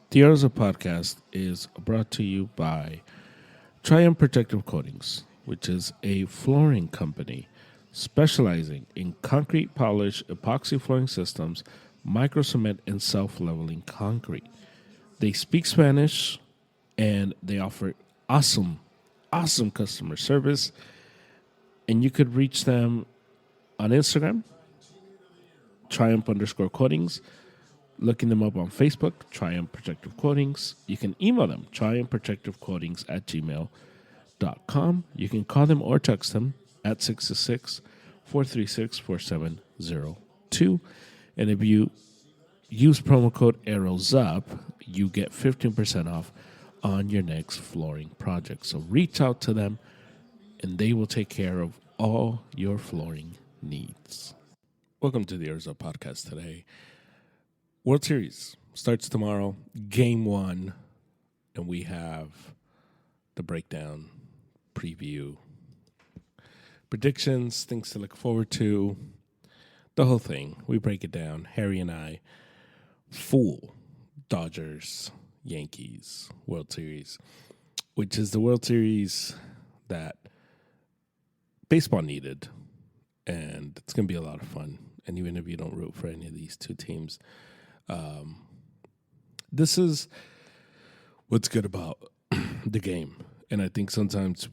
The Arza podcast is brought to you by Triumph Protective Coatings, which is a flooring company specializing in concrete polish, epoxy flooring systems, micro cement, and self leveling concrete. They speak Spanish and they offer awesome customer service. And you could reach them on Instagram, Triumph underscore coatings, looking them up on Facebook, Triumph Protective Coatings. You can email them, triumphprotectivecoatings at gmail.com. You can call them or text them at 666-436-4702. And if you use promo code ARROWSUP, you get 15% off on your next flooring project. So reach out to them, and they will take care of all your flooring needs. Welcome to the Urza podcast today. World Series starts tomorrow, game one, and we have the breakdown, preview, predictions, things to look forward to, the whole thing. We break it down. Harry and I, full Dodgers, Yankees World Series, which is the World Series that baseball needed, and it's going to be a lot of fun. And even if you don't root for any of these two teams, this is what's good about the game. And I think sometimes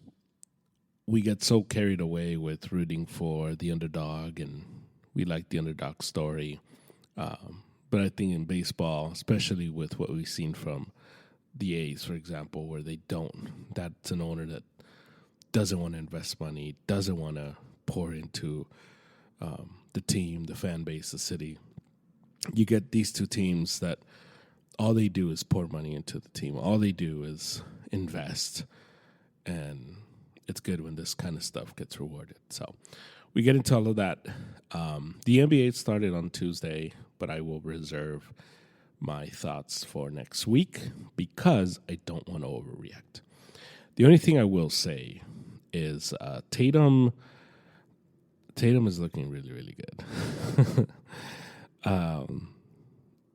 we get so carried away with rooting for the underdog, and we like the underdog story. But I think in baseball, especially with what we've seen from the A's, for example, where that's an owner that doesn't want to invest money, doesn't want to pour into the team, the fan base, the city. You get these two teams that all they do is pour money into the team. All they do is invest. And it's good when this kind of stuff gets rewarded. So we get into all of that. The NBA started on Tuesday, but I will reserve my thoughts for next week because I don't want to overreact. The only thing I will say is Tatum is looking really, really good.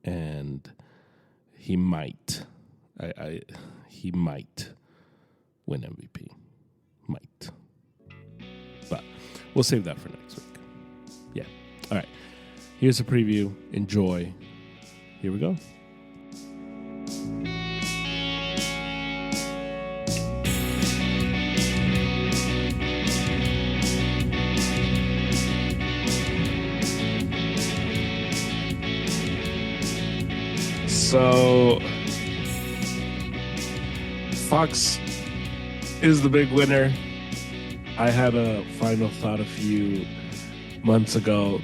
And he might win MVP. Might. But we'll save that for next week. Yeah. All right. Here's a preview. Enjoy. Here we go. So, Fox is the big winner. I had a final thought a few months ago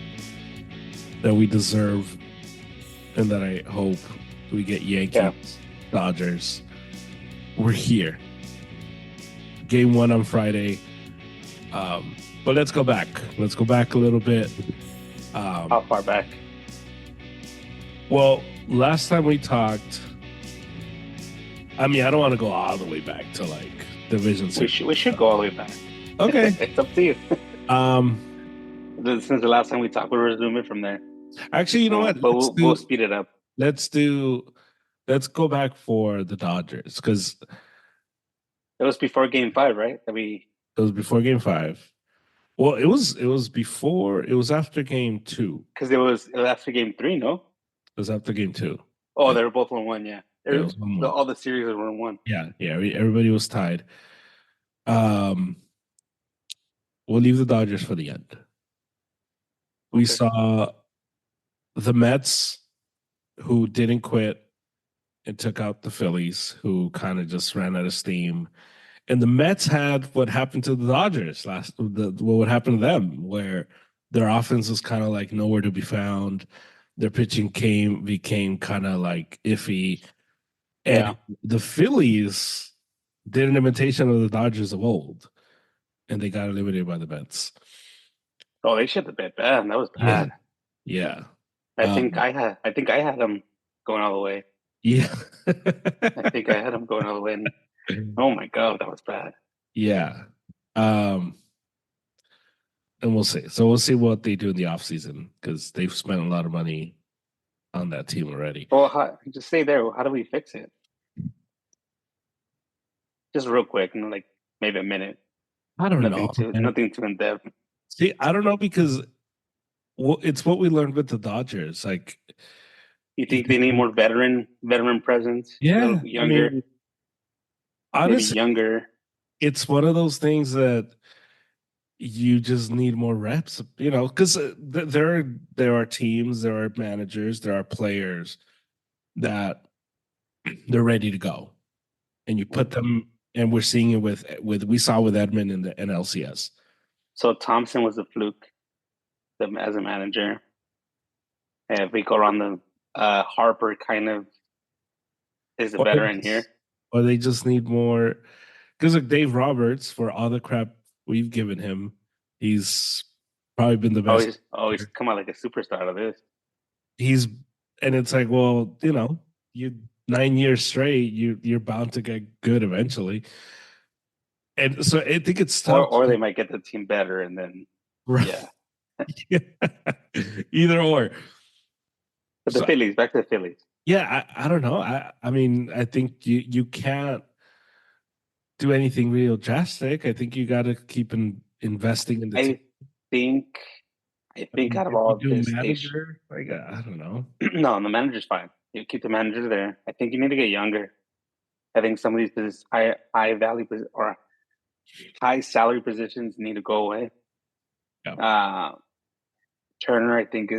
that we deserve and that I hope we get Yankees, Dodgers. We're here. Game one on Friday. But let's go back. Let's go back a little bit. How far back? Well, last time we talked, I mean, I don't want to go all the way back to like Division Six. We should go all the way back. Okay. It's up to you. Since the last time we talked, we'll resume it from there. Actually, you know what? But we'll speed it up. Let's go back for the Dodgers because it was before Game 5, right? It was before Game 5. Well, it was after Game 2. Because it was after Game 3, no? It was after Game 2. Oh, they were both 1-1, yeah. All the series were 1-1. Yeah. Everybody was tied. We'll leave the Dodgers for the end. We saw the Mets, who didn't quit and took out the Phillies, who kind of just ran out of steam. And the Mets had what happened to the Dodgers what happened to them, where their offense was kind of like nowhere to be found. Their pitching became kind of like iffy. And the Phillies did an imitation of the Dodgers of old, and they got eliminated by the Mets. Oh, they shit the bed bad. That was bad. Yeah. I think I had them going all the way. Yeah. I think I had them going all the way. And, oh my God, that was bad. Yeah. And we'll see. So we'll see what they do in the offseason because they've spent a lot of money on that team already. Well, just stay there. How do we fix it? Just real quick, like maybe a minute. I don't know, man. Nothing too in depth. See, I don't know because it's what we learned with the Dodgers. Like, You think they need more veteran presence? A yeah, little younger, maybe honestly, younger. it's one of those things that you just need more reps, because there are teams, there are managers, there are players that they're ready to go, and you put them, and we're seeing it with we saw with Edman in the NLCS. So Thompson was a fluke, as a manager. And if we go around the Harper kind of is a veteran here, or they just need more. Because like Dave Roberts, for all the crap we've given him, he's probably been the best. He's come out like a superstar out of this. And it's like, well, you 9 years straight, you're bound to get good eventually. And so I think it's tough. Or they might get the team better, and then right. Yeah. Either or. But the Phillies, back to the Phillies. Yeah, I don't know. I mean, I think you can't do anything real drastic. I think you got to keep investing in the team. I think out of all this, manager, like I don't know. No, the manager's fine. You keep the manager there. I think you need to get younger. I think some of these high value or high salary positions need to go away. Yeah. Turner, I think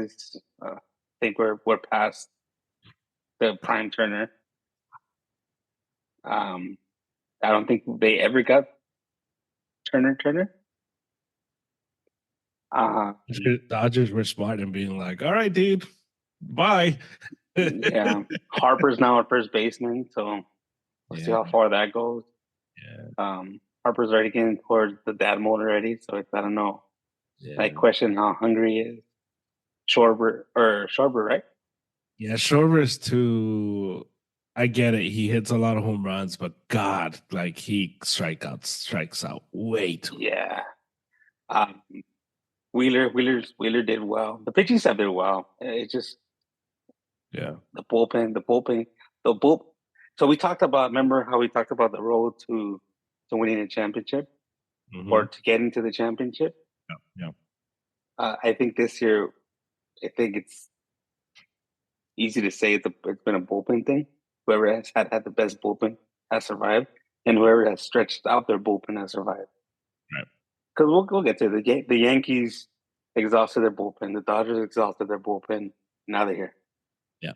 we're past the prime Turner. I don't think they ever got Turner. Dodgers were smart in being like, all right, dude, bye. Yeah. Harper's now at first baseman, so we'll see how far that goes. Yeah. Harper's already getting towards the dad mode already, so I don't know. Yeah. I question how hungry he is. Schwarber, right? Yeah, Schwarber's too. I get it. He hits a lot of home runs, but God, like he strikes out way too. Yeah. Wheeler did well. The pitching staff did well. It's just the bullpen. So we talked about. Remember how we talked about the road to winning a championship, or to getting to the championship? Yeah. I think this year, it's easy to say it's been a bullpen thing. Whoever has had the best bullpen has survived, and whoever has stretched out their bullpen has survived. Right. Because we'll get to it. The Yankees exhausted their bullpen. The Dodgers exhausted their bullpen. Now they're here. Yeah.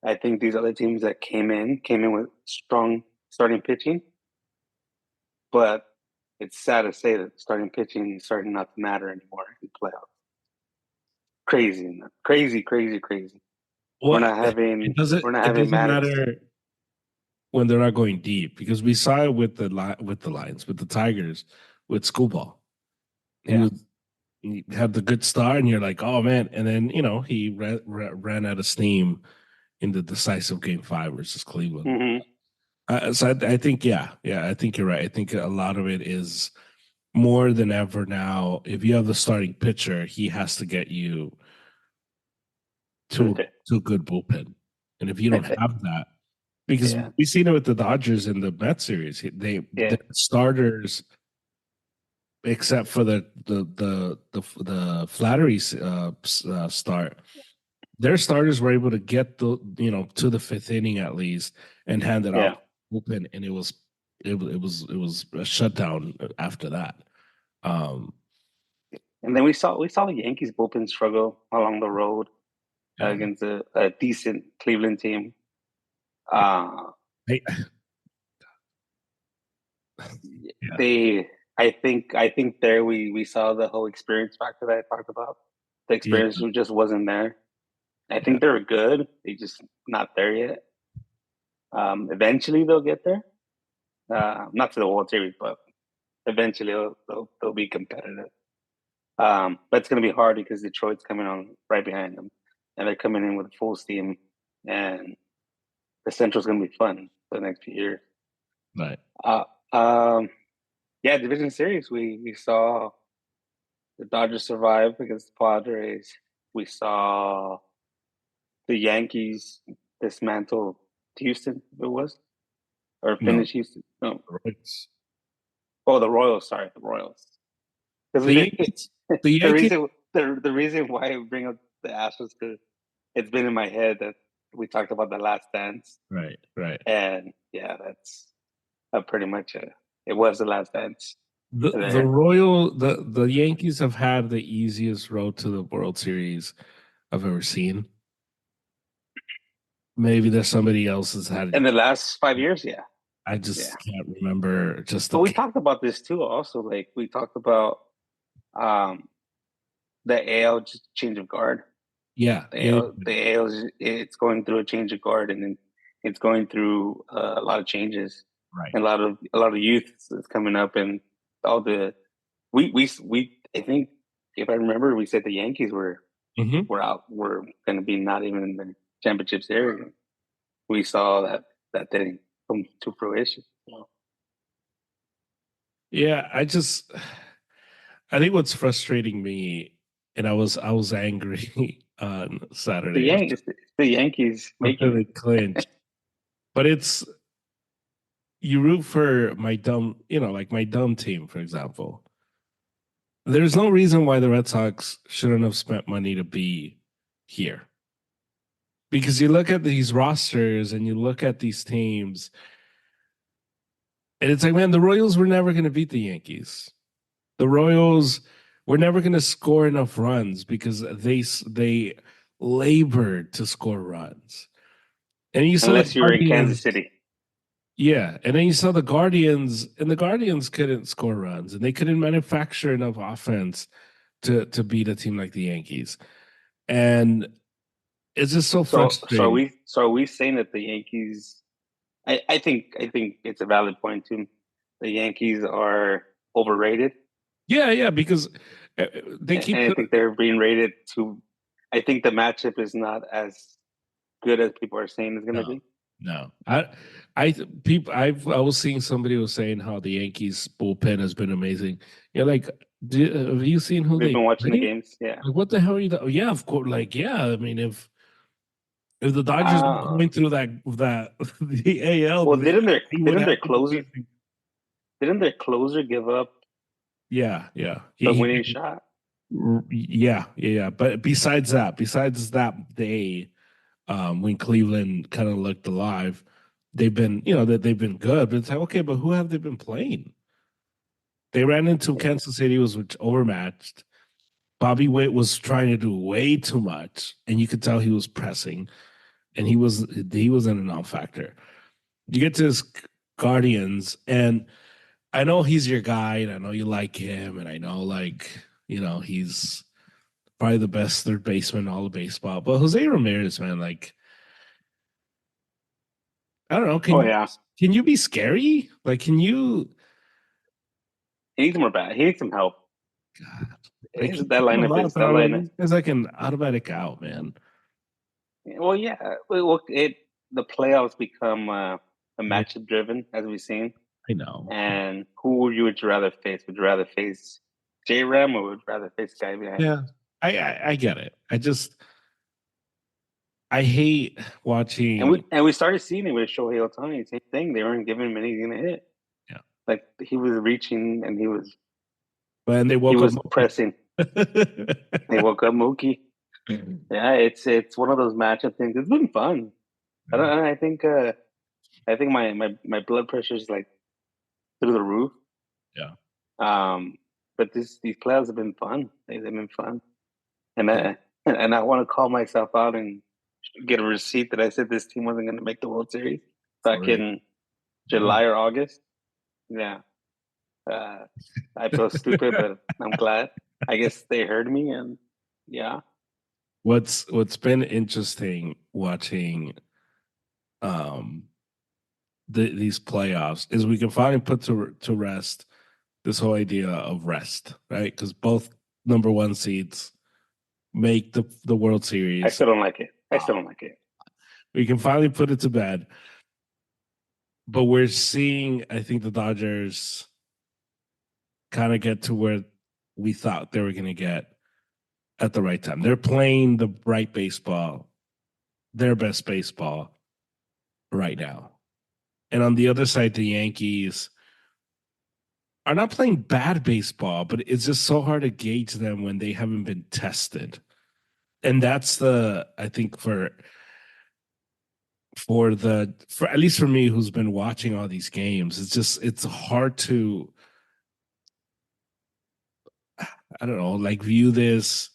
I think these other teams that came in with strong starting pitching, but it's sad to say that starting pitching is starting not to matter anymore in playoffs. Crazy. Well, we're not having matter when they're not going deep, because we saw it with the Lions, with the Tigers, with Skubal. He had the good start, and you're like, oh man, and then he ran out of steam in the decisive Game 5 versus Cleveland. Mm-hmm. So I think, I think you're right. I think a lot of it is more than ever now. If you have the starting pitcher, he has to get you to a good bullpen, and if you don't have that, because we've seen it with the Dodgers in the Mets series, the starters, except for the Flaherty start, their starters were able to get to the fifth inning at least and hand it off bullpen, and it was a shutdown after that. And then we saw the Yankees bullpen struggle along the road against a decent Cleveland team. I think there we saw the whole experience factor that I talked about. The experience just wasn't there. I think they're good. They just not there yet. Eventually they'll get there. Not to the World Series, but eventually they'll be competitive. But it's going to be hard because Detroit's coming on right behind them, and they're coming in with full steam, and the Central's going to be fun for the next few years. Right. Division series. We saw the Dodgers survive against the Padres. We saw the Yankees dismantled Houston. It was or No, finished Houston. No, right. oh, the Royals. Sorry, the Royals. Because The Yankees, the the Yankees, reason the reason why I bring up the Astros because it's been in my head that we talked about the Last Dance, right, right. and yeah, that's pretty much it was the Last Dance The there. the Yankees have had the easiest road to the World Series I've ever seen. Maybe there's somebody else has had In it. the last 5 years, yeah, I yeah. just can't remember just But the we talked about this too. Also, like we talked about um, the AL just change of guard. yeah, The yeah, AL, the AL it's going through a change of guard, and then it's going through a lot of changes, right. and a lot of youth is coming up, and all the we I think if I remember, we said the Yankees Hmm. were out, were going to be not even in the championship series. We saw that didn't come to fruition. So, Yeah, I think what's frustrating me, and I was angry on the Saturday Yankees, the Yankees after making they it. clinched, but it's you root for my dumb, like my dumb team, for example. There's no reason why the Red Sox shouldn't have spent money to be here. Because you look at these rosters and you look at these teams, and it's like, man, the Royals were never going to beat the Yankees. The Royals were never going to score enough runs because they labored to score runs. And you saw the Unless you're in Kansas Guardians, City. yeah, and then you saw the Guardians, and the Guardians couldn't score runs, and they couldn't manufacture enough offense to beat a team like the Yankees. And it's just so frustrating. So are we saying that the Yankees? I think it's a valid point too. The Yankees are overrated, Yeah, yeah, because they and keep I think they're being rated to. I think the matchup is not as good as people are saying it's going to no, be. no. I was seeing somebody was saying how the Yankees bullpen has been amazing. You're like, have you seen who We've they been watching the play? games, yeah. Like, what the hell are you? Yeah, of course. Like, yeah. I mean, if the Dodgers were Uh, going through that the AL, well, they would have to be facing. didn't their closer give up Yeah, yeah. the winning shot? Yeah, yeah, yeah. But besides that day, when Cleveland kind of looked alive, they've been, that they've been good. But it's like, okay, but who have they been playing? They ran into Kansas City, was which overmatched. Bobby Witt was trying to do way too much, and you could tell he was pressing, and he was in a non-factor. You get to his Guardians, and I know he's your guy, and I know you like him, and I know he's probably the best third baseman in all of baseball. But Jose Ramirez, man, like I don't know, Oh can yeah, can you be scary? Like, can you? he needs more bat. He needs some help. God, like His, you that pick him lineup up, is and that I'm like, lineup. this guy's like an automatic out, man. Well, yeah. Well, the playoffs become a Yeah, matchup driven, as we've seen. I know. And who would you rather face? Would you rather face J Ram or would you rather face the guy behind him? Yeah, I get it. I hate And watching. we started seeing it with Shohei Ohtani. Same thing. They weren't giving him anything to hit. Yeah, Like he was reaching and but and they he woke up. was pressing. They woke up Mookie. Yeah, it's one of those matchup things. It's been fun. Yeah, I think my blood pressure is like through the roof. yeah, Um, but these playoffs have been fun. They've been fun, and yeah. I want to call myself out and get a receipt that I said this team wasn't going to make the World Series For back real. in Yeah. July or August. Yeah, uh, I feel stupid, but I'm glad. I guess they heard me, and yeah, What's been interesting watching um these playoffs is we can finally put to rest this whole idea of rest, right? Because both number one seeds make the World I Series. still don't like it. I still don't like it. We can finally put it to bed. But we're seeing, I think, the Dodgers kind of get to where we thought they were going to get at the right time. They're playing the right baseball their best baseball right now. And on the other side, the Yankees are not playing bad baseball, but it's just so hard to gauge them when they haven't been tested. And that's I think for at least for me who's been watching all these games, it's hard to, I don't know, like view this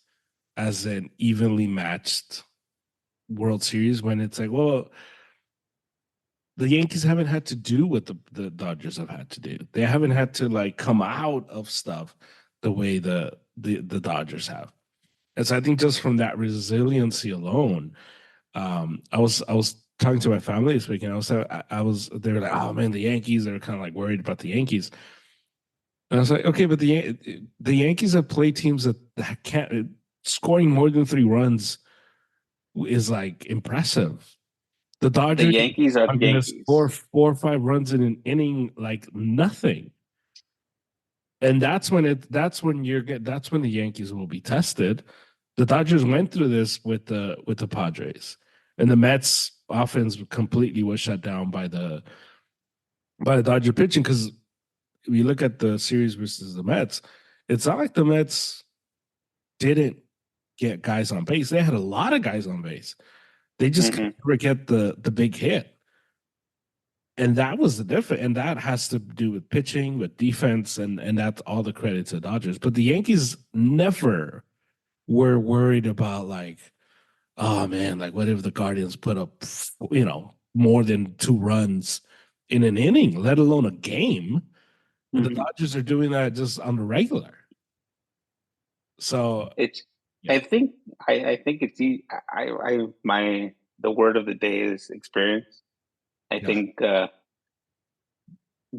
as an evenly matched World Series when it's like, well, the Yankees haven't had to do what the Dodgers have had to do. They haven't had to like come out of stuff the way the Dodgers have. And so I think just from that resiliency alone, I was talking to my family this weekend. They were like, oh man, the Yankees. They were kind of like worried about the Yankees. And I was like, okay, but the Yankees have played teams that can't scoring more than 3 runs is like impressive. The The Dodgers Yankees are are the going to score Yankees. 4 or 5 runs in an inning like nothing. And that's when the Yankees will be tested. The Dodgers went through this with the Padres, and the Mets offense completely was shut down by the Dodger pitching. Because if you look at the series versus the Mets, it's not like the Mets didn't get guys on base. They had a lot of guys on base. They just Hmm. couldn't ever get the big hit. And that was the difference. And that has to do with pitching, with defense, and that's all the credit to the Dodgers. But the Yankees never were worried about like, oh man, like what if the Guardians put up, more than 2 runs in an inning, let alone a game? The Hmm. Dodgers are doing that just on the regular. So It's. yeah, I think. I think it's. My the word of the day is experience. I yeah, think the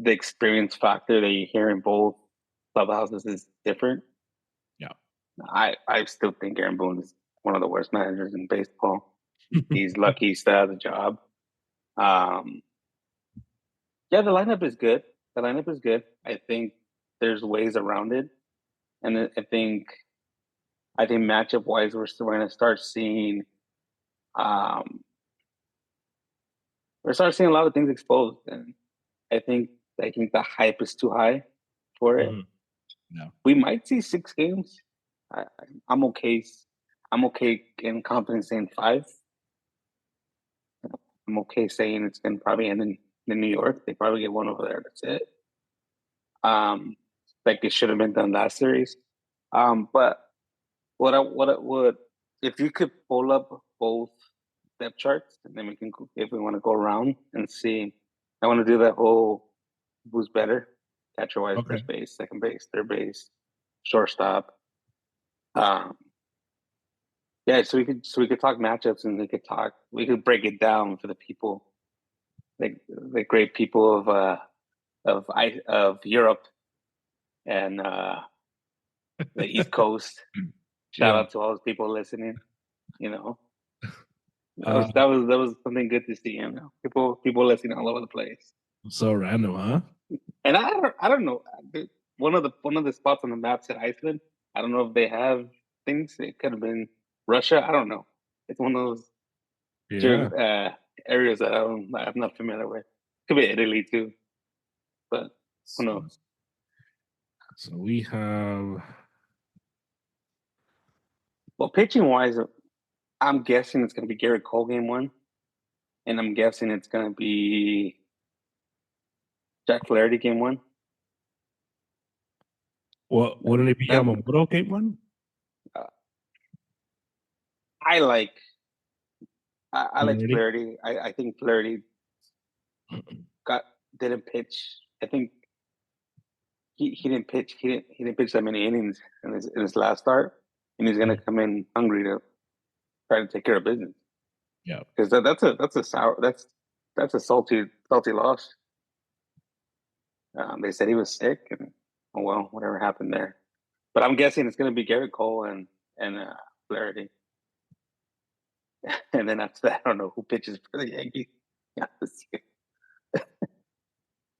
experience factor that you hear in both clubhouses is different. yeah. I still think Aaron Boone is one of the worst managers in baseball. He's lucky he still has a job. Um, yeah, the lineup is good. The lineup is good. I think there's ways around it, and I think matchup wise, we're going to start seeing um, a lot of things exposed, and I think the hype is too high for it. Mhm. Yeah. We might see 6 games. I, I'm okay. I'm okay in confidence saying 5. I'm okay saying it's going to probably end in New York. They probably get one over there. That's it. Um, like it should have been done last series. But what I would if you could pull up both depth charts, and then we can if we want to go around and see. I want to do that whole who's better, catcher wise, Okay. first base, second base, third base, shortstop. Um, yeah, so we could talk matchups and we could break it down for the people, like the great people of Europe and the East Coast. Shout Yeah. out to all those people listening. You know, that Uh, was that was that was something good to see. People listening all over the place. so random, huh? And I don't know. One of the spots on the map said Iceland. I don't know if they have things. It could have been Russia. I don't know. It's one of those Yeah. areas that I'm not familiar with. Could be Italy too, but who So, knows? so we have. Well, pitching wise, I'm guessing it's going to be Garrett Cole game 1, and I'm guessing it's going to be Jack Flaherty game 1. What That, wouldn't it be that Yamamoto game one? uh, I like I like Already? Flaherty. I think Flaherty got didn't pitch. I think he didn't pitch. He didn't pitch that many innings in his last start, and he's gonna Mm. come in hungry to try to take care of business. Yeah. Because that's a sour that's a salty loss. They said he was sick, and oh well, whatever happened there. But I'm guessing it's gonna be Garrett Cole and Flaherty, and then after that, I don't know who pitches for the Yankees. Yeah,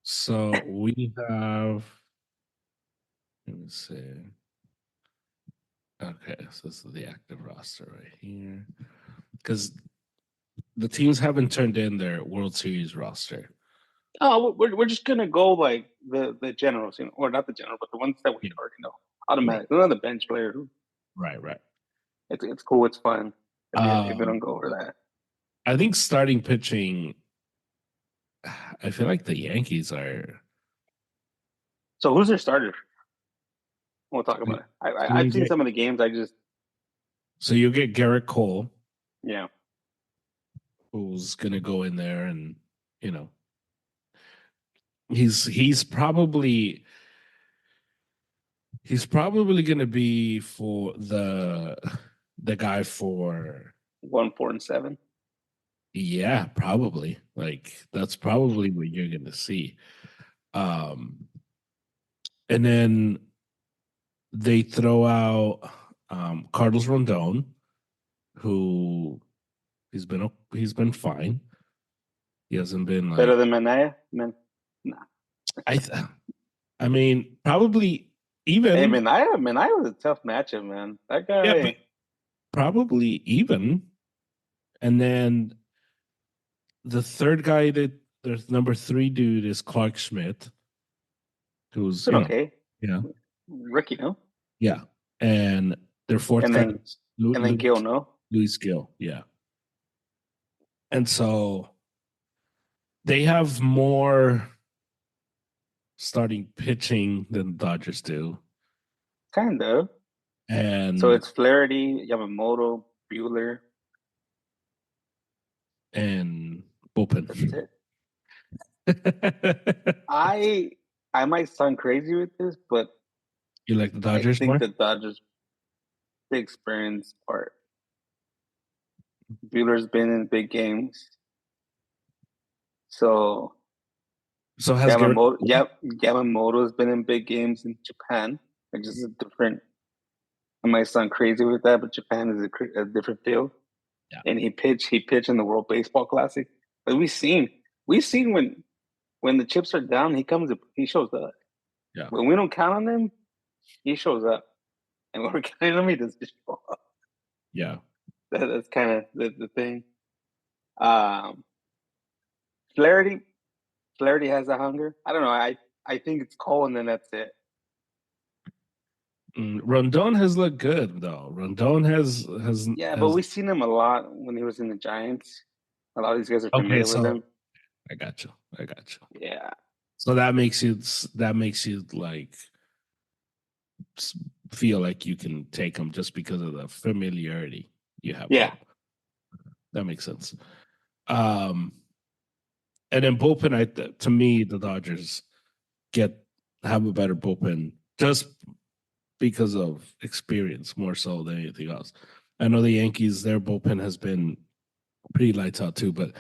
So we have. Let me see. Okay, so this is the active roster right here. Because the teams haven't turned in their World Series roster. Oh, we're just gonna go like the generals, or not the general, but the ones that we Yeah. already know, automatic. They're not the bench player. Right. It's cool. It's fun if they don't Um, go over that. I think starting pitching. I feel like the Yankees are. So who's their starter? We'll talk about it. I've seen some of the games. So you get Garrett Cole, yeah. who's gonna go in there, and you know he's probably gonna be for the guy for 1, 4, and 7. yeah, probably like that's probably what you're gonna see. Um, and then they throw out Carlos Rondon, who he's been fine. He hasn't been Better like than Manaya? Nah. I th- I mean probably Hey, even Manaya was a tough matchup, man. That yeah, but guy. probably even. And then the third guy that there's number 3 dude is Clark Schmidt, who's Did okay. yeah, Rookie, no? yeah, and their fourth And guy then is Gil, no? Luis Gill, yeah. And so they have more starting pitching than the Dodgers do. Kind of. So And it's Flaherty, Yamamoto, Bueller. and That's bullpen. it. I I might sound crazy with this, but You like the I Dodgers think more? the Dodgers the experience part. Bueller's been in big games. So So has Garrett Yamamoto's been in big games in Japan, which is a different. I might sound crazy with that, but Japan is a different field. yeah. And he pitched in the World Baseball Classic. But we've seen when the chips are down, he shows up. Yeah. When we don't count on him, he shows up. And when we're counting on him, he doesn't show up. Yeah. That's kind of the thing. Um, Flaherty has a hunger. I don't know. I think it's Cole, and then that's it. Rondon has looked good though. Rondon Yeah, but we've seen him a lot when he was in the Giants. A lot of these guys are okay. familiar with So him. I got you. Yeah, So that makes you like feel like you can take him just because of the familiarity you have. yeah. That makes sense. Um, and then bullpen, to me, the Dodgers have a better bullpen just because of experience more so than anything else. I know the Yankees, their bullpen has been pretty lights out too, but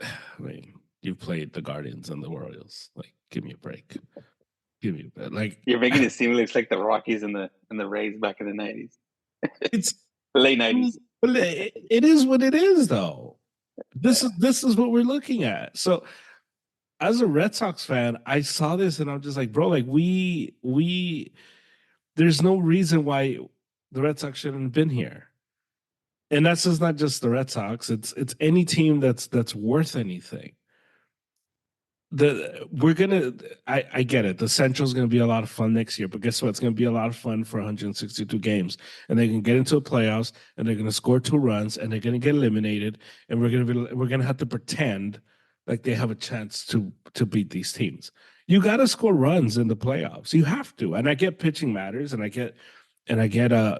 I mean, you've played the Guardians and the Royals. Like, give me a break. Give me a like. You're making it seem like it's like the Rockies and the Rays back in the '90s, It's late '90s. but it is what it is, though. This is what we're looking at. So, as a Red Sox fan, I saw this and I'm just like, bro, like we there's no reason why the Red Sox shouldn't have been here. And that's just not just the Red Sox. It's any team that's worth anything. I get it. The Central's gonna be a lot of fun next year, but guess what? It's gonna be a lot of fun for 162 games. And they can get into the playoffs and they're gonna score 2 runs and they're gonna get eliminated. And we're gonna have to pretend like they have a chance to beat these teams. You gotta score runs in the playoffs. You have to. And I get pitching matters and I get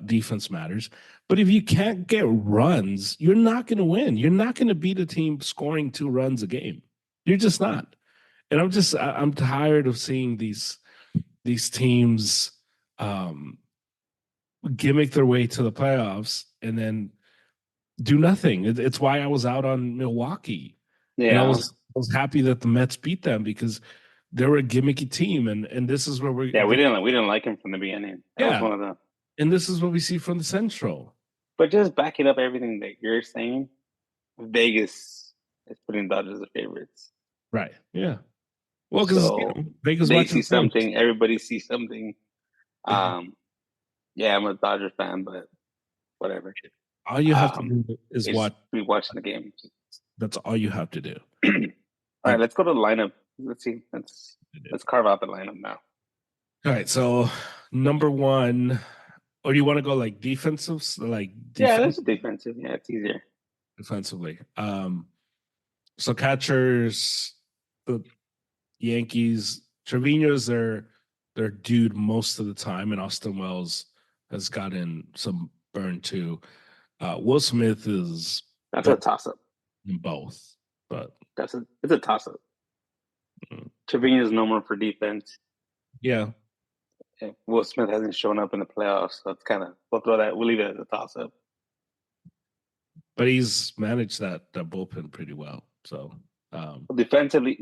defense matters. But if you can't get runs, you're not gonna win. You're not gonna beat a team scoring 2 runs a game. You're just not. And I'm tired of seeing these teams gimmick their way to the playoffs and then do nothing. It's why I was out on Milwaukee. And I Yeah, was happy that the Mets beat them because they were a gimmicky team, and this is where yeah. We didn't like him from the beginning. That was yeah, one of the. and this is what we see from the Central. But just backing up everything that you're saying, Vegas is putting Dodgers as favorites. Right. Yeah. Well, because So Vegas they see watches them. something. Everybody sees something. Yeah, I'm a Dodger fan, but whatever. All you have to Um, do is is watch. be watching the game. That's all you have to do. All right, Like, let's go to the lineup. Let's see. Let's carve out the lineup now. all right. So number one, or you want to go like defensives, like Yeah, that's a defensive. Yeah, it's easier. defensively. So catchers, the Yankees, Trevino's their dude most of the time, and Austin Wells has gotten some burn too. Will Smith is That's a better toss up. than both, but It's a toss up. mm, Trevino's no more for defense. yeah. Will Smith hasn't shown up in the playoffs, so it's kind of we'll leave it as a toss up. But he's managed that bullpen pretty well. So Defensively,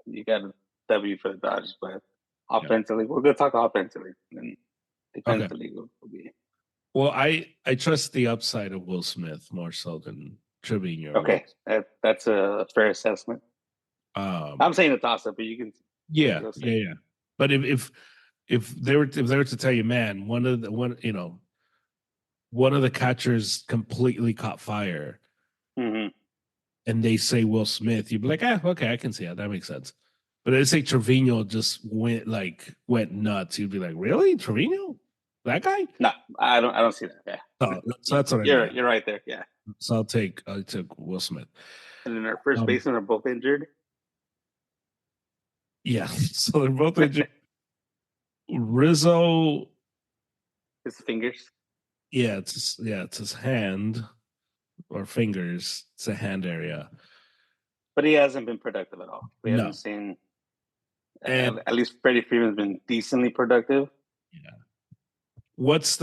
you got a W for the Dodgers, but offensively, we're gonna talk offensively, and okay. defensively will be Well, I trust the upside of Will Smith more so than Trevino. okay. That's a fair assessment. I'm saying a toss up, but you can yeah. But if they were to tell you, man, one of the catchers completely caught fire, Mm-hmm. and they say Will Smith, you'd be like, okay, I can see how that makes sense. But they say Trevino just went nuts. You'd be like, really, Trevino, that guy? No, I don't see that. Yeah, so that's what I mean. You're right there. Yeah. So I'll take Will Smith. And then our first basemen are both injured. Yeah, so they're both injured. Rizzo, his fingers. Yeah, it's his hand or fingers. It's a hand area. But he hasn't been productive at all. We haven't seen. And at least Freddie Freeman's been decently productive. Yeah. Is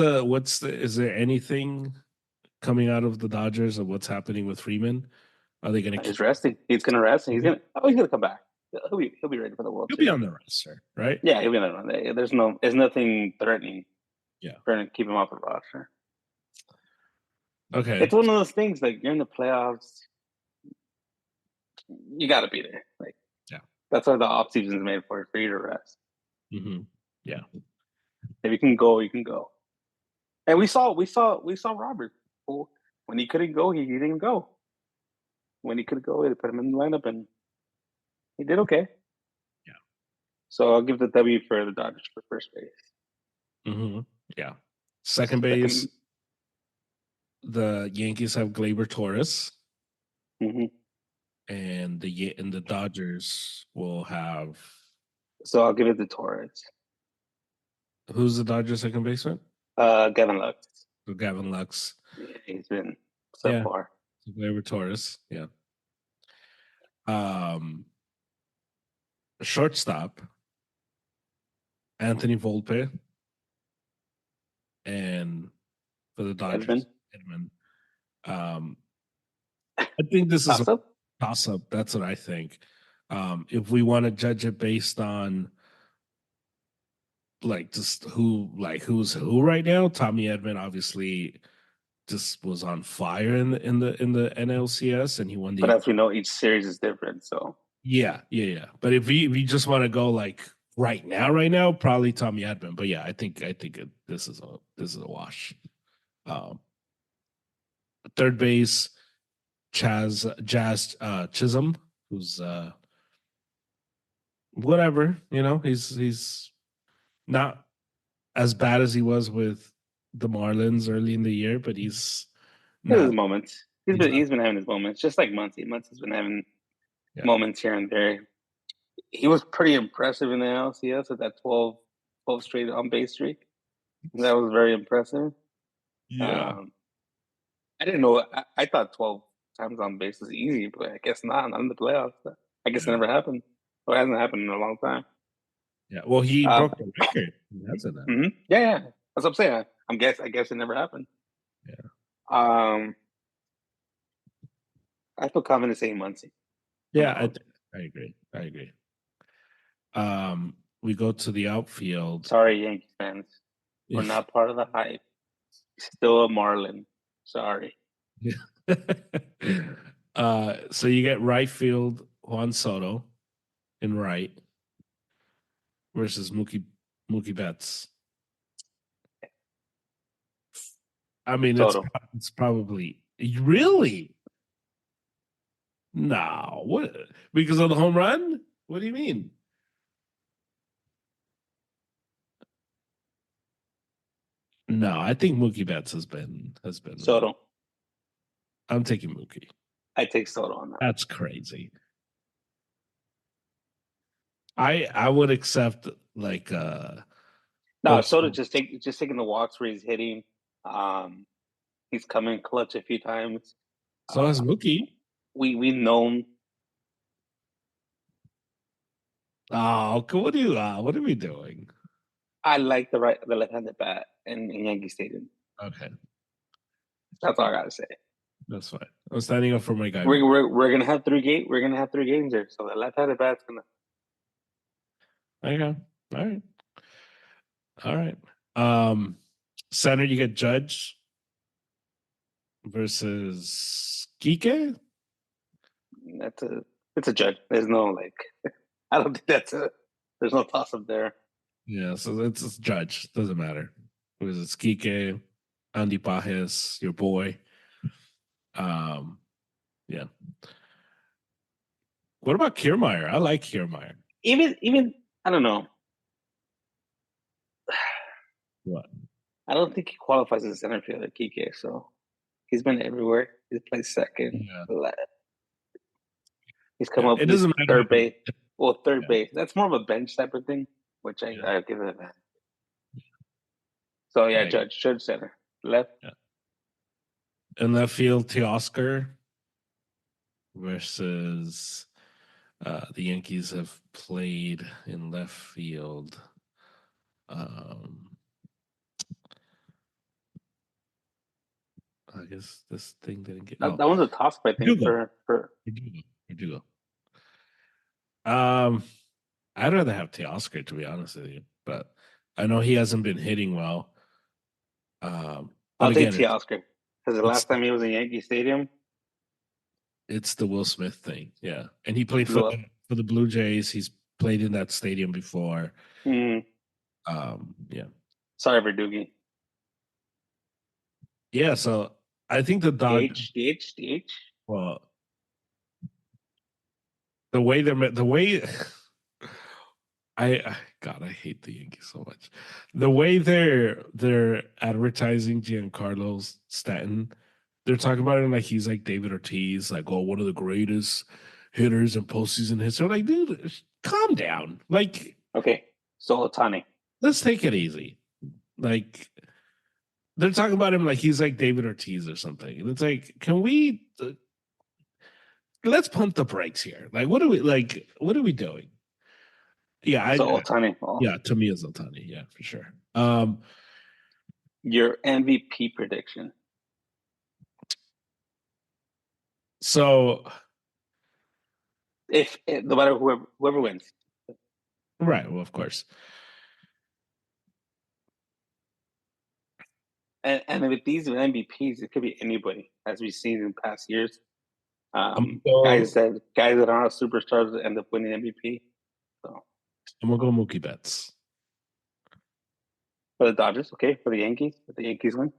there anything coming out of the Dodgers of what's happening with Freeman? Are they going to? He's resting. He's going to rest. He's going to come back. He'll be ready for the World Series. He'll be on the roster, right? Yeah, he'll be on the roster. There's nothing threatening. Yeah, trying to keep him off the roster. Okay, it's one of those things. Like you're in the playoffs, you got to be there. Like, that's what the off season is made for you to rest. Mm-hmm. Yeah, if you can go, you can go. And we saw Robert when he couldn't go, he didn't go. When he could go, they put him in the lineup, and he did okay. Yeah. So I'll give the W for the Dodgers for first base. Mm-hmm. Yeah. Second base, the Yankees have Gleyber Torres. Mm-hmm. And the Dodgers will have. So I'll give it to Torres. Who's the Dodgers second baseman? Gavin Lux. So Gavin Lux. Yeah, he's been so far. Gleyber Torres. Yeah. Shortstop, Anthony Volpe, and for the Dodgers, Edman. I think this is a toss-up. That's what I think. If we want to judge it based on just who's who right now, Tommy Edman obviously just was on fire in the NLCS, and he won the. But as we know, each series is different. So yeah. But if you just want to go like right now, probably Tommy Edman. But yeah, I think this is a wash. Third base, Jazz Chisholm, who's whatever, he's not as bad as he was with the Marlins early in the year, but he's his moments. He's been having his moments, just like Muncy. Muncy's been having moments here and there. He was pretty impressive in the NLCS with that 12 straight on base streak. That was very impressive. Yeah. I didn't know. I thought 12 times on base was easy, but I guess not in the playoffs. I guess it never happened. Well, it hasn't happened in a long time. Yeah. Well, he broke the record. That's it. Mm-hmm. Yeah. That's what I'm saying. I guess it never happened. Yeah. I feel confident saying Muncy. Yeah, I agree. We go to the outfield. Sorry, Yankees fans. We're not part of the hype. Still a Marlin. Sorry. So you get right field Juan Soto in right versus Mookie Betts. I mean, Total. it's probably really no. What because of the home run? What do you mean? No, I think Mookie Betts has been. Soto. I'm taking Mookie. I take Soto on that. That's crazy. I would accept like No, old Soto school. just taking the walks where he's hitting. He's come in clutch a few times. So has Uh, Mookie. we known. Oh, what are we doing? I like the left-handed bat in Yankee Stadium. Okay, That's all I gotta say. that's fine. I'm standing up for my guy. We're gonna have We're gonna have 3 games there, so the left-handed bat's gonna. Okay, all right, all right. Center, you get Judge versus Kike. That's a it's a judge. There's no like. I don't think that's a. There's no toss up there. Yeah, so it's Judge. Doesn't matter. Because it's Kike, Andy Pajes, your boy. Yeah. What about Kiermaier? I like Kiermaier. Even I don't know. What? I don't think he qualifies as a center fielder, Kike. So he's been everywhere. He's played second. Yeah. He's come Yeah. up It with doesn't matter. third base. Well, third Yeah. base. That's more of a bench type of thing, which Yeah. I give it that. So yeah, Right. Judge center left. Yeah. In left field, Teoscar versus the Yankees have played in left field. I guess this thing didn't get. That one's a toss up, I think, Verdugo. for Verdugo. I'd rather have Teoscar, to be honest with you, but I know he hasn't been hitting well. But I'll take again, Teoscar because the last time he was in Yankee Stadium, it's the Will Smith thing, yeah. And he played blew up. for the Blue Jays. He's played in that stadium before. Mm. Yeah. Sorry, Verdugi. Yeah, so I think the Dodgers. DH. Well, the way God, I hate the Yankees so much. The way they're advertising Giancarlo Stanton, they're talking about him like he's like David Ortiz, like, oh, one of the greatest hitters in postseason history. I'm like, dude, calm down. Like, okay, so Ohtani. Let's take it easy. Like, they're talking about him like he's like David Ortiz or something. And it's like, can we let's pump the brakes here? Like, what are we doing? Yeah, So Ohtani. Yeah, to me is Ohtani. Yeah, for sure. Your MVP prediction. So, if no matter whoever wins, right? Well, of course. And with these MVPs, it could be anybody, as we've seen in past years. Guys that are not superstars that end up winning MVP. So I'm gonna go Mookie Betts for the Dodgers, okay. For the Yankees, if the Yankees win,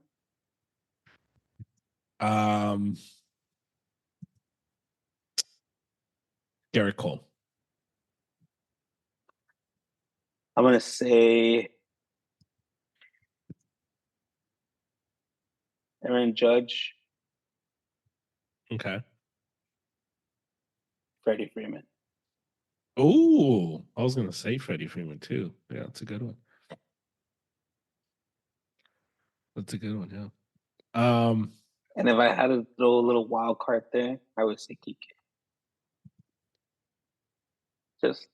Garrett Cole. I'm gonna say Aaron Judge. Okay. Freddie Freeman. Oh, I was gonna say Freddie Freeman too. Yeah, that's a good one. That's a good one. Yeah. And if I had to throw a little wild card there, I would say Kike. Just.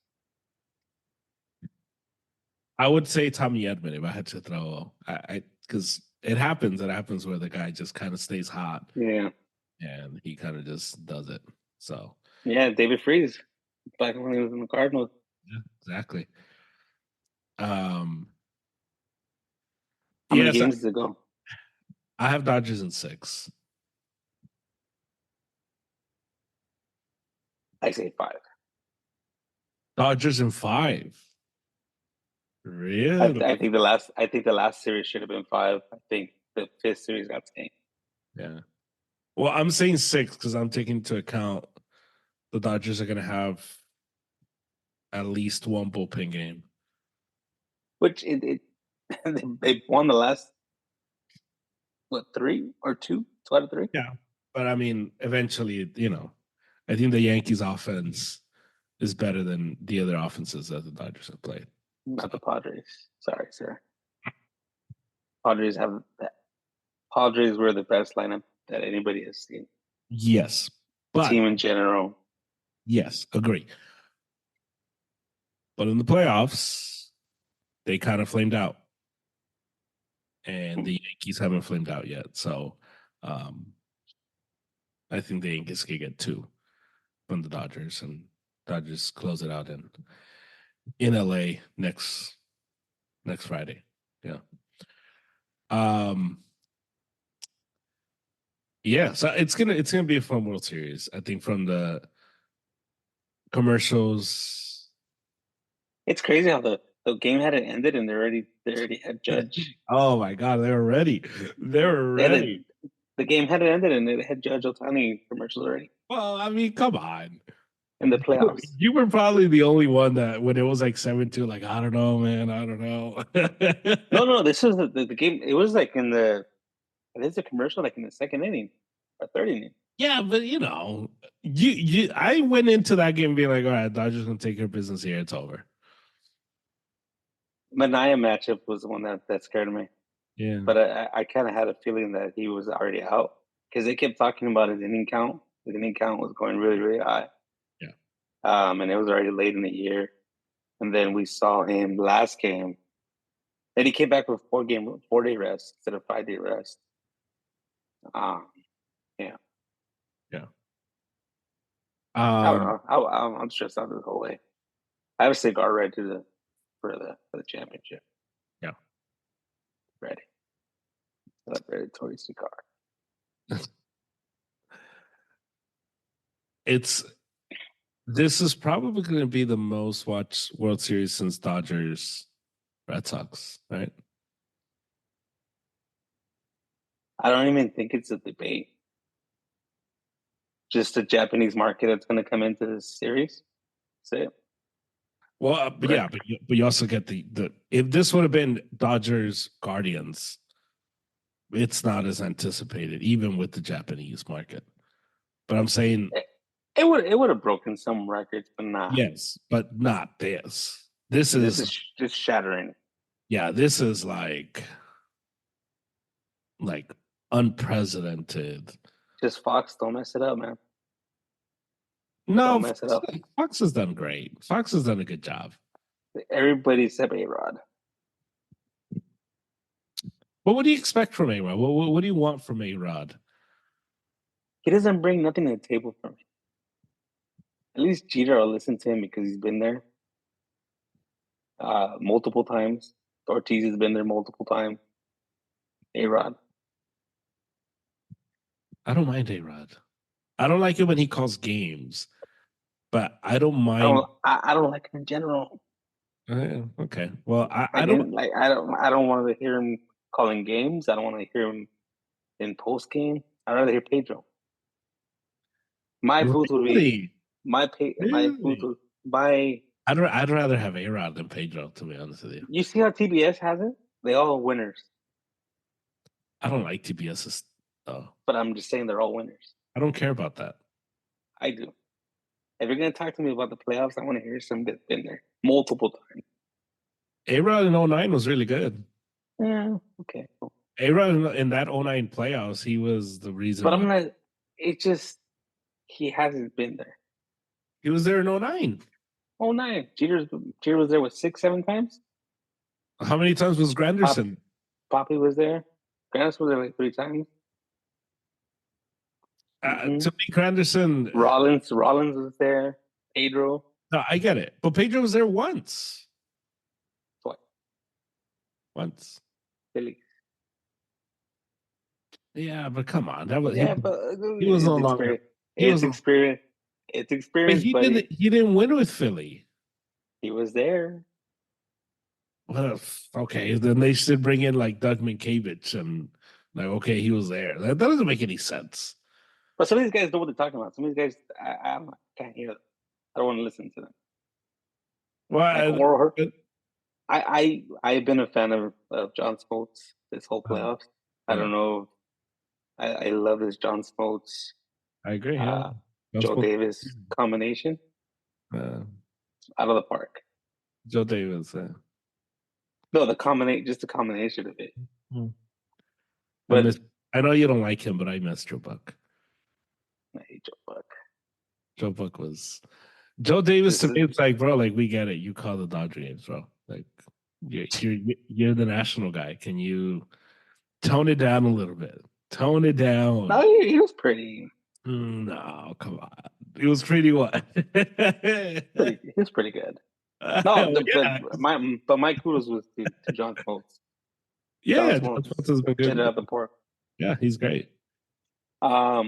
I would say Tommy Edman if I had to throw. I because it happens. It happens where the guy just kind of stays hot. Yeah. And he kind of just does it. So. Yeah, David Freese, back when he was in the Cardinals. Yeah, exactly. How many games does it go? I have Dodgers in 6. I say 5. Dodgers in 5. Really? I think the last series should have been 5. I think the fifth series got taken. Yeah. Well, I'm saying 6 because I'm taking into account the Dodgers are going to have at least one bullpen game. Which they won the last three or two out of three. Yeah, but I mean, eventually, I think the Yankees' offense is better than the other offenses that the Dodgers have played. Not the Padres. Sorry, sir. Padres were the best lineup that anybody has seen. Yes, but team in general. Yes, agree. But in the playoffs, they kind of flamed out. And the Yankees haven't flamed out yet. So I think the Yankees can get 2 from the Dodgers, and Dodgers close it out in LA next Friday. Yeah. Yeah, so it's gonna be a fun World Series. I think from the commercials. It's crazy how the game hadn't ended and they already had Judge. Oh my God, they were ready. They were ready. The game hadn't ended and it had Judge Ohtani commercials already. Well, I mean, come on. In the playoffs. You were probably the only one that when it was like 7-2, like, I don't know, man. I don't know. No, this is the game. It was like there's a commercial like in the second inning or third inning. Yeah, but I went into that game being like, all right, Dodgers gonna take care of business here. It's over. Manaea matchup was the one that scared me. Yeah. But I kind of had a feeling that he was already out because they kept talking about his inning count. His inning count was going really, really high. Yeah. And it was already late in the year. And then we saw him last game. Then he came back with 4-day rest instead of 5-day rest. Yeah. Yeah. I don't know. I'm stressed out this whole way. I have a cigar ready for the championship. Yeah. Ready. Celebratory cigar. This is probably going to be the most watched World Series since Dodgers Red Sox, right? I don't even think it's a debate. Just the Japanese market that's going to come into this series. That's it. Well, but yeah, but you also get the if this would have been Dodgers Guardians, it's not as anticipated, even with the Japanese market. But I'm saying it would have broken some records, but not. Yes, but not this. This is just shattering. Yeah, this is like unprecedented. Just Fox, don't mess it up, man. No, don't mess it up. Fox has done great. Fox has done a good job. Everybody except A-Rod. But what do you expect from A-Rod? What do you want from A-Rod? He doesn't bring nothing to the table for me. At least Jeter, I'll listen to him because he's been there multiple times. Ortiz has been there multiple times. A-Rod. I don't mind A-Rod. I don't like it when he calls games, but I don't mind. I don't like him in general. Okay. Well, I don't want to hear him calling games. I don't want to hear him in post game. I'd rather hear Pedro. My booth would be I'd rather have A-Rod than Pedro, to be honest with you. You see how TBS has it? They all winners. I don't like TBS's though. But I'm just saying they're all winners. I don't care about that. I do. If you're going to talk to me about the playoffs, I want to hear some that's been there multiple times. A-Rod in 09 was really good. Yeah, okay. Cool. A-Rod in that 09 playoffs, he was the reason. But I'm not, he hasn't been there. He was there in 09. 09. Jeter was there, 6-7 times? How many times was Granderson? Poppy was there. Granderson was there like 3 times. To me, Granderson. Rollins was there. Pedro. No, I get it. But Pedro was there once. What? Once. Philly. Yeah, but come on. That was he was no longer. It's experience. It's experience. But he didn't win with Philly. He was there. Well, okay, then they should bring in like Doug Minkiewicz and Like, okay, he was there. That doesn't make any sense. But some of these guys know what they're talking about. Some of these guys, can't hear them. I don't want to listen to them. Like Well, or I've been a fan of John Smoltz this whole playoffs. I yeah, don't know. I love this John Smoltz, I agree. Yeah, uh, Joe Joe spoke. Davis combination Uh, out of the park. Joe Davis. No, just the combination of it. Hmm. I But miss. I know you don't like him, but I miss Joe Buck. I hate Joe Buck. Joe Buck was Joe Davis This to is me. It's like, bro, like we get it. You call the Dodger games, bro. Like you're the national guy. Can you tone it down a little bit? Tone it no, down. he was pretty. No, come on. It was pretty what? He was pretty good. No, Yeah, but my kudos was to John Smoltz. John yeah. John Smoltz Schwartz has been hit it good. out the park. Yeah, he's great. What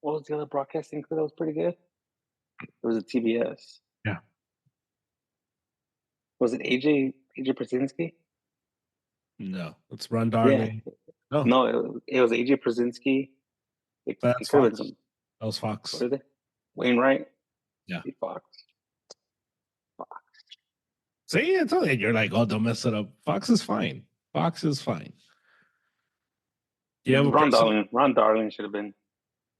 was the other broadcasting crew that was pretty good? It was a TBS. Yeah. Was it AJ Przinsky? No, it's Ron Yeah. Darling. No, No, it was AJ Przinsky. It that's could have been Fox. some. That was What Fox. are they? Wainwright. Yeah. Fox. See, it's only you're like, oh, don't mess it up. Fox is fine. Fox is fine. Do you have a person? Ron Darling should have been.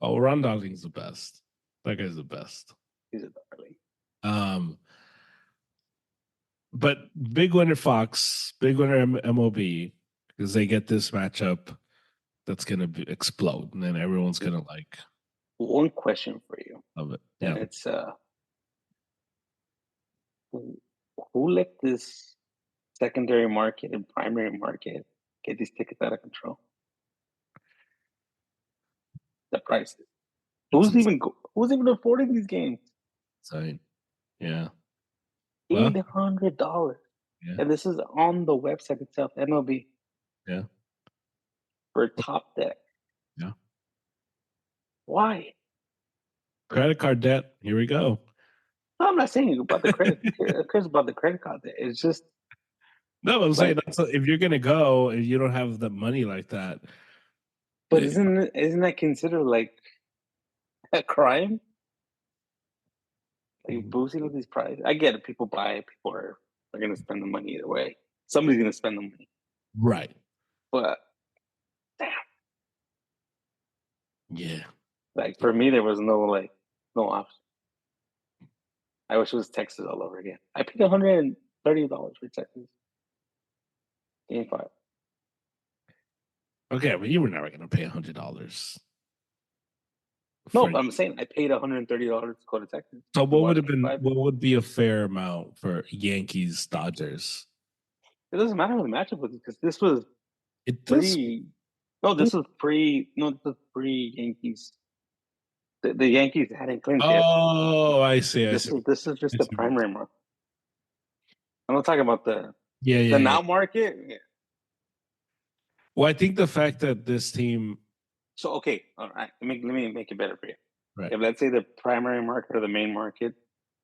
Oh, Ron Darling's the best. That guy's the best. He's a darling. Um, but big winner Fox, big winner MLB, because they get this matchup that's gonna explode, and then everyone's gonna like One question for you, love it. and Yeah. it's who let this secondary market and primary market get these tickets out of control? The prices. Who's even affording these games? Insane. Yeah. Well, $800, yeah. and this is on the website itself, MLB. Yeah. For top deck. Yeah. Why? Credit card debt. Here we go. No, I'm not saying about the credit. Who cares about the credit card debt? It's just No, I'm saying like, if you're gonna go, if you don't have the money like that, but isn't that considered like a crime? Like boosting with these prices. I get it. People buy it. People are going to spend the money either way. Somebody's going to spend the money. right? But damn, Yeah. like for me, there was no option. I wish it was Texas all over again. I paid $130 for Texas Game 5. Okay, but you were never gonna pay $100. No, but I'm saying I paid $130 to go to Texas. So what would have Game been 5. what would be a fair amount for Yankees Dodgers? It doesn't matter who the matchup was because this was It does. No, this was pre Yankees. The Yankees hadn't clinched yet. Oh, I see. This is just the primary market. I'm not talking about the yeah. now market. Yeah. Well, I think the fact that this team, So okay, all right. Let me make it better for you. right? If let's say the primary market or the main market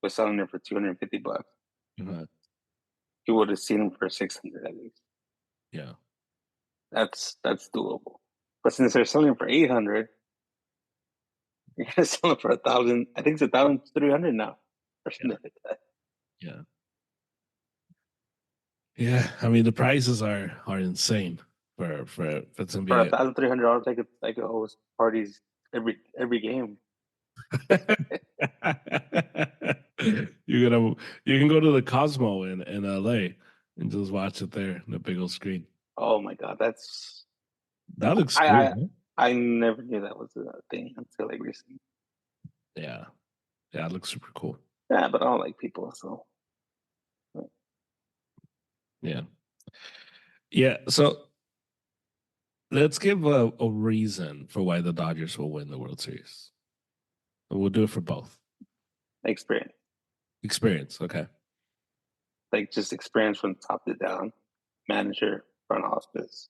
was selling it for $250, you would have seen them for 600 at least. Yeah. That's doable. But since they're selling for 800, you're gonna sell it for 1,000. I think it's 1,300 now, or something like that. Yeah. Yeah. I mean, the prices are insane for it's gonna For be $1,300, I could host parties every game. you can go to the Cosmo in LA and just watch it there in the big old screen. Oh my god, That looks cool. I never knew that was a thing until like recently. Yeah, it looks super cool. Yeah, but I don't like people, so yeah. So let's give a reason for why the Dodgers will win the World Series. We'll do it for both. Experience, okay. Like just experience from top to down, manager, front office,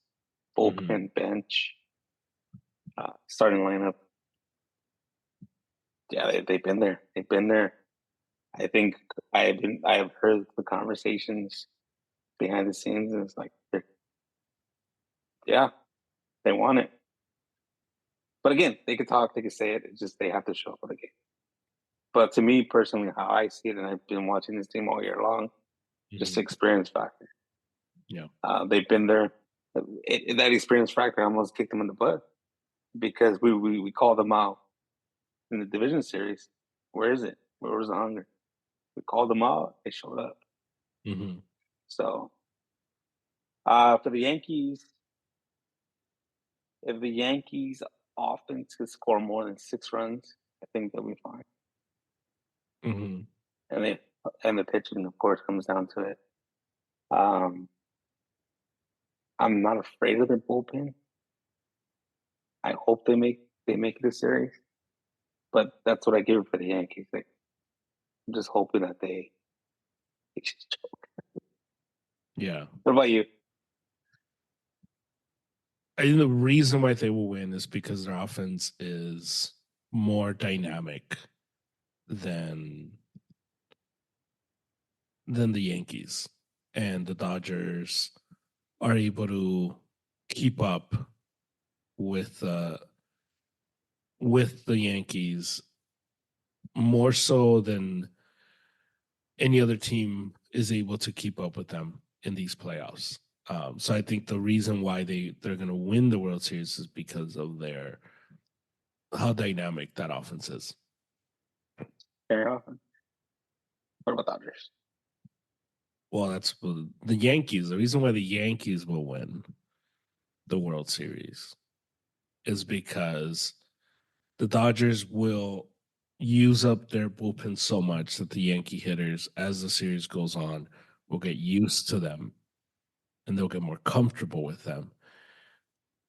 bullpen, bench, starting lineup. Yeah, they've been there. They've been there. I think I have heard the conversations behind the scenes, and it's like, they're They want it. But again, they could talk, they could say it. It's just they have to show up for the game. But to me personally, how I see it, and I've been watching this team all year long, just experience factor. Yeah. They've been there. That experience factor almost kicked them in the butt because we called them out in the division series. Where is it? Where was the hunger? We called them out. They showed up. Mm-hmm. So for the Yankees, if the Yankees offense could score more than 6 runs, I think they'll be fine. Mm-hmm. And the pitching, of course, comes down to it. I'm not afraid of their bullpen. I hope they make it a series, but that's what I give it for the Yankees. Like, I'm just hoping that they just choke. Yeah. What about you? I think the reason why they will win is because their offense is more dynamic than the Yankees, and the Dodgers are able to keep up with the Yankees more so than any other team is able to keep up with them in these playoffs. So I think the reason why they're going to win the World Series is because of how dynamic that offense is. Very often. What about Dodgers? Well, that's the Yankees. The reason why the Yankees will win the World Series is because the Dodgers will use up their bullpen so much that the Yankee hitters, as the series goes on, will get used to them and they'll get more comfortable with them.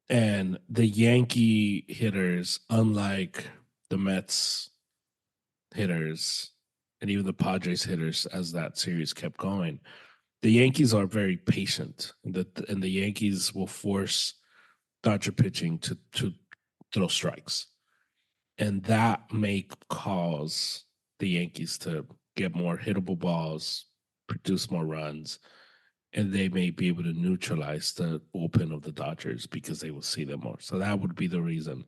And the Yankee hitters, unlike the Mets hitters and even the Padres hitters, as that series kept going, the Yankees are very patient, and the Yankees will force Dodger pitching to throw strikes, and that may cause the Yankees to get more hittable balls, produce more runs, and they may be able to neutralize the bullpen of the Dodgers because they will see them more. So that would be the reason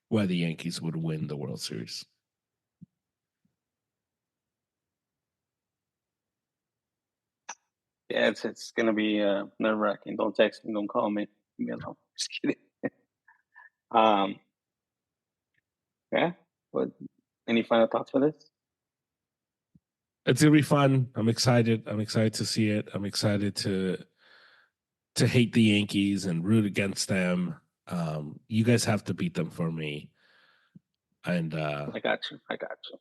why the Yankees would win the World Series. Yeah, it's gonna be nerve wracking. Don't text me, don't call me. Leave me alone. Just kidding. um, yeah. What? Any final thoughts for this? It's gonna be fun. I'm excited. I'm excited to see it. I'm excited to hate the Yankees and root against them. You guys have to beat them for me. And I got you. I got you.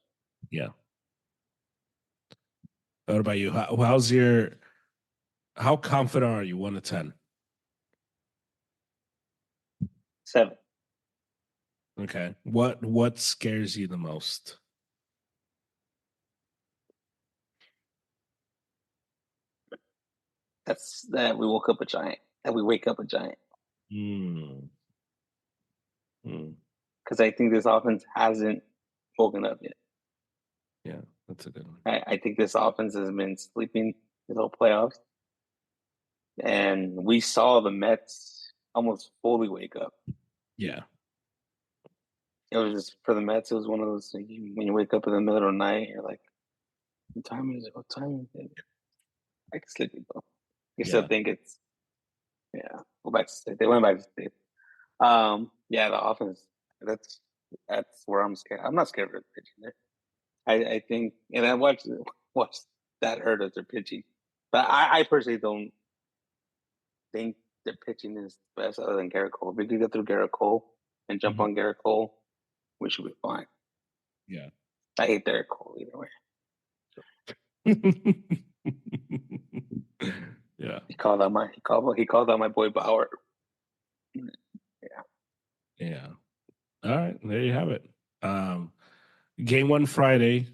yeah. What about you? How confident are you? 1 to 10. 7. Okay. What scares you the most? That's that we woke up a giant. That we wake up a giant. Mm. Because I think this offense hasn't woken up yet. Yeah, that's a good one. I think this offense has been sleeping this whole playoffs. And we saw the Mets almost fully wake up. Yeah. It was just for the Mets, it was one of those when you wake up in the middle of the night, you're like, what time is it? What time is it? I can sleep though. You still think it's go back to sleep. They went back to sleep. Yeah, the offense, that's where I'm scared. I'm not scared of their pitching there. I think, and I watched that hurt of their pitching. But I personally don't think their pitching is best other than Garrett Cole. If we could get through Garrett Cole and jump on Garrett Cole, we should be fine. Yeah. I hate Garrett Cole either way. Yeah. He called out my boy Bauer. Yeah. Yeah. All right. There you have it. Game 1 Friday.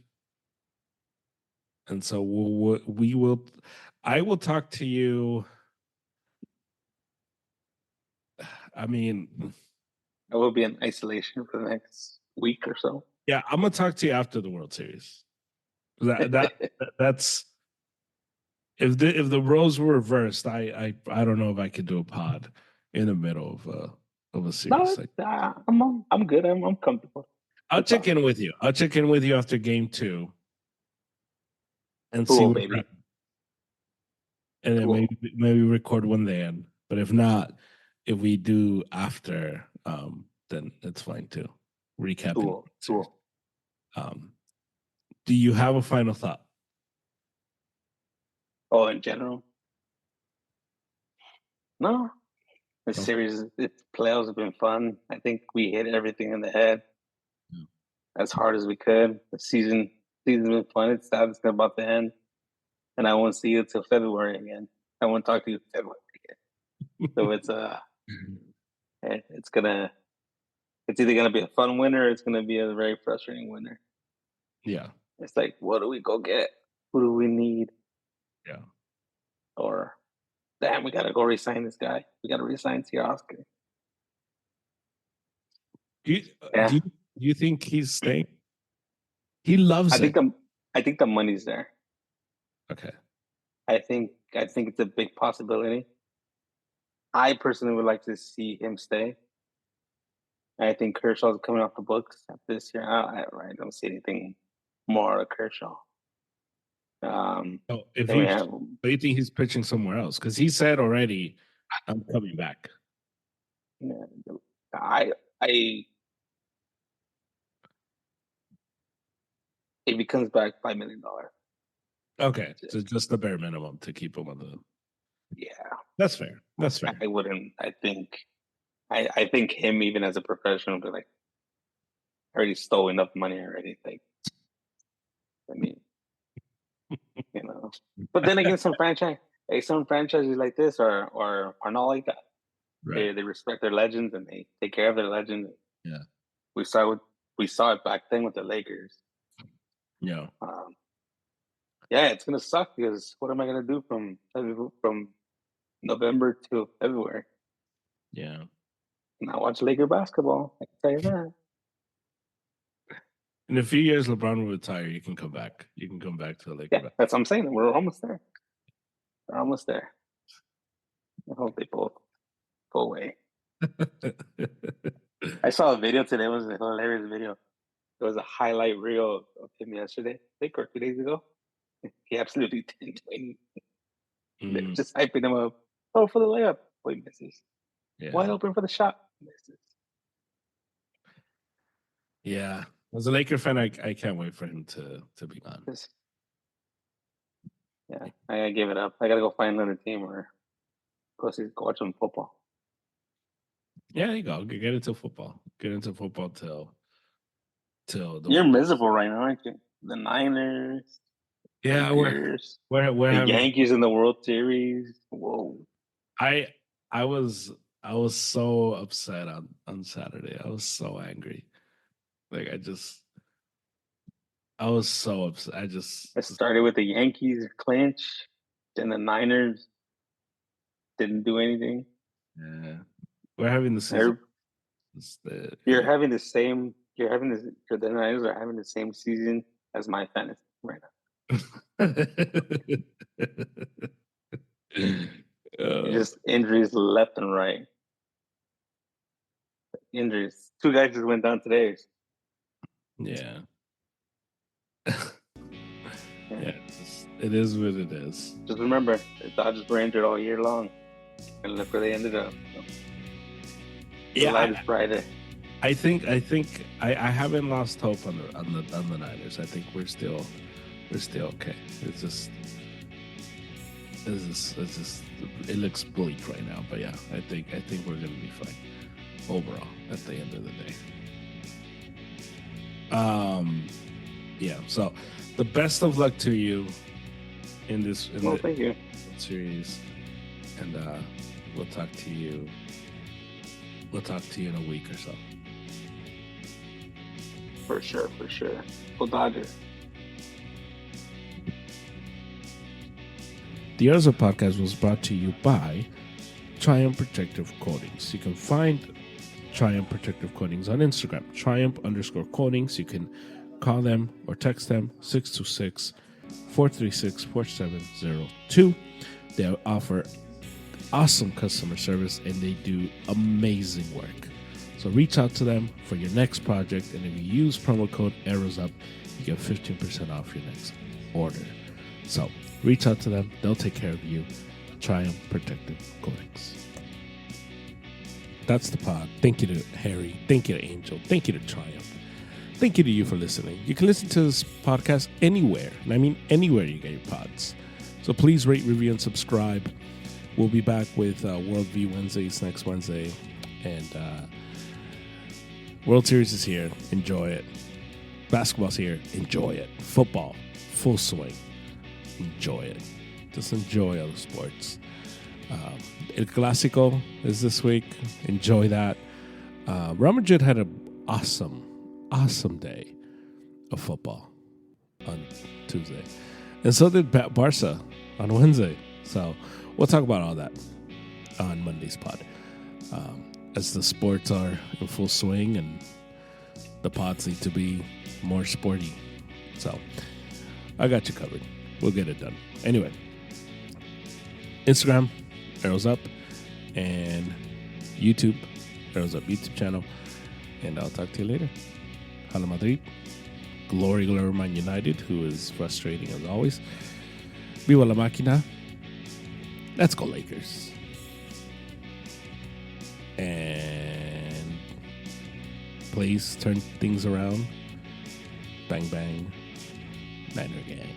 And so I will talk to you. I mean, I will be in isolation for the next week or so. Yeah, I'm gonna talk to you after the World Series. That's if the roles were reversed, I don't know if I could do a pod in the middle of of a No, series. Like, I'm good. I'm comfortable. I'll check in with you. I'll check in with you after game 2 and see Cool, what baby. happened. And then Cool. maybe record one then. But if not, if we do after, then it's fine too. Recapping. Cool. Do you have a final thought? Oh, in general? No. The series, its playoffs have been fun. I think we hit everything in the head as hard as we could. The season's been fun. It's sad it's about to end. And I won't see you till February again. I won't talk to you February again. So it's either gonna be a fun winter or it's gonna be a very frustrating winter. Yeah. It's like, what do we go get? Who do we need? Yeah. Or damn, we gotta go resign this guy. We gotta resign Teoscar. Do you think he's staying? He loves it. I think the money's there. Okay. I think it's a big possibility. I personally would like to see him stay. I think Kershaw's coming off the books this year. I don't see anything more out of Kershaw. Do you think he's pitching somewhere else? Because he said already, I'm coming back. Yeah, if he comes back, $5 million. Okay, so just the bare minimum to keep him on the. Yeah, that's fair. I wouldn't. I think him, even as a professional, be like, I already stole enough money already. Like, I mean, you know. But then again, some franchises like this are not like that. Right. They respect their legends and they take care of their legends. Yeah, we saw it back then with the Lakers. Yeah. Yeah, it's gonna suck because what am I gonna do from November to February? Yeah. Not watch Laker basketball. I can tell you that. In a few years, LeBron will retire. You can come back. You can come back to the Lakers. Yeah, that's what I'm saying. We're almost there. We're almost there. I hope they both go away. I saw a video today. It was a hilarious video. It was a highlight reel of him yesterday, I think, or 2 days ago. He absolutely didn't do anything. They're just hyping him up. Oh, for the layup. Oh, he misses. Yeah. Wide open for the shot. Misses. Yeah. As a Laker fan, I can't wait for him to be gone. Yeah, I gotta give it up. I gotta go find another team or go watch some football. Yeah, there you go. Get into football. Get into football till You're miserable right now, aren't you? The Niners. Yeah, we're the Yankees in the World Series. Whoa. I was so upset on Saturday. I was so angry. Like I was so upset. I started with the Yankees clinch, then the Niners didn't do anything. Yeah, we're having the season. The Niners are having the same season as my fantasy right now. Just injuries left and right. Injuries. 2 guys just went down today. Yeah. Yeah, it is what it is. Just remember, the Dodgers were injured all year long, and look where they ended up. Yeah, light is brighter. I think I haven't lost hope on the Niners. I think we're still okay. It's just it looks bleak right now. But yeah, I think we're gonna be fine overall at the end of the day. Yeah. So the best of luck to you in this thank you. Series, and we'll talk to you. We'll talk to you in a week or so. For sure. Go Dodgers. The Urza Podcast was brought to you by Triumph Protective Coatings. You can find Triumph Protective Coatings on Instagram, Triumph_coatings. You can call them or text them 626-436-4702. They offer awesome customer service, and they do amazing work. So reach out to them for your next project, and if you use promo code ArrowsUp, you get 15% off your next order. So reach out to them. They'll take care of you. Triumph Protective Coatings. That's the pod. Thank you to Harry. Thank you to Angel. Thank you to Triumph. Thank you to you for listening. You can listen to this podcast anywhere, and I mean anywhere you get your pods. So please rate, review, and subscribe. We'll be back with Worldview Wednesdays next Wednesday, and World Series is here. Enjoy it. Basketball's here. Enjoy it. Football, full swing. Enjoy it. Just enjoy all the sports. El Clásico is this week. Enjoy that. Real Madrid had an awesome day of football on Tuesday. And so did Barca on Wednesday. So we'll talk about all that on Monday's pod. As the sports are in full swing and the pods need to be more sporty. So I got you covered. We'll get it done. Anyway, Instagram, Arrows Up, and YouTube, Arrows Up YouTube channel. And I'll talk to you later. Hala Madrid. Glory Man United, who is frustrating as always. Viva la máquina. Let's go Lakers. And please turn things around. Bang, bang. Niner gang.